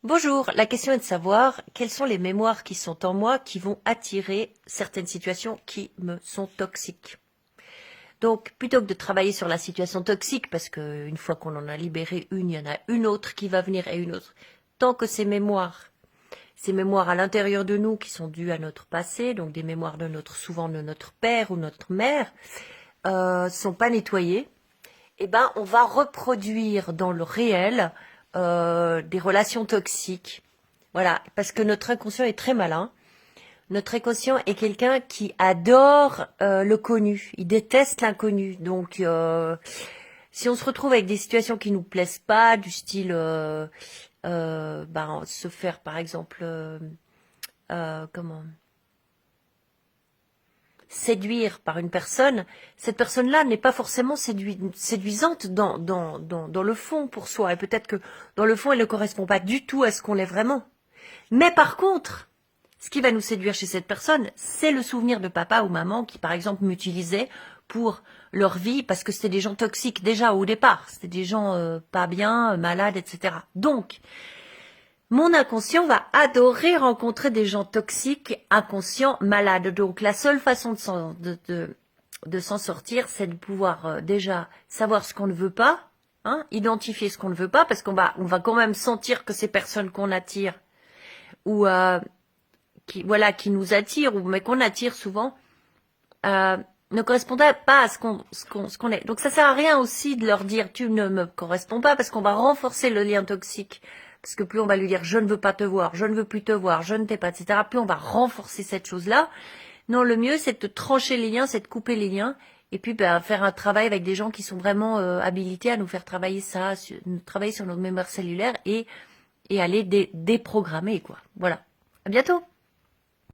Bonjour, la question est de savoir quelles sont les mémoires qui sont en moi qui vont attirer certaines situations qui me sont toxiques. Donc, plutôt que de travailler sur la situation toxique, parce qu'une fois qu'on en a libéré une, il y en a une autre qui va venir et une autre, tant que ces mémoires à l'intérieur de nous qui sont dues à notre passé, donc des mémoires souvent de notre père ou notre mère, sont pas nettoyées, eh ben, on va reproduire dans le réel des relations toxiques. Voilà, parce que notre inconscient est très malin. Notre inconscient est quelqu'un qui adore le connu. Il déteste l'inconnu. Donc, si on se retrouve avec des situations qui nous plaisent pas, du style, se faire, par exemple, comment séduire par une personne, cette personne-là n'est pas forcément séduisante dans le fond pour soi. Et peut-être que dans le fond, elle ne correspond pas du tout à ce qu'on est vraiment. Mais par contre, ce qui va nous séduire chez cette personne, c'est le souvenir de papa ou maman qui, par exemple, m'utilisaient pour leur vie parce que c'était des gens toxiques déjà au départ. C'était des gens pas bien, malades, etc. Donc, mon inconscient va adorer rencontrer des gens toxiques, inconscients, malades. Donc la seule façon de s'en sortir, c'est de pouvoir déjà savoir ce qu'on ne veut pas, hein, identifier ce qu'on ne veut pas, parce qu'on va quand même sentir que ces personnes qu'on attire ou qui nous attirent, mais qu'on attire souvent, ne correspondaient pas à ce qu'on est. Donc ça sert à rien aussi de leur dire tu ne me corresponds pas, parce qu'on va renforcer le lien toxique. Parce que plus on va lui dire je ne veux pas te voir, je ne veux plus te voir, je ne t'ai pas, etc., plus on va renforcer cette chose-là. Non, le mieux c'est de trancher les liens, c'est de couper les liens, et puis faire un travail avec des gens qui sont vraiment habilités à nous faire travailler ça, travailler sur notre mémoire cellulaire et aller déprogrammer, quoi. Voilà. À bientôt.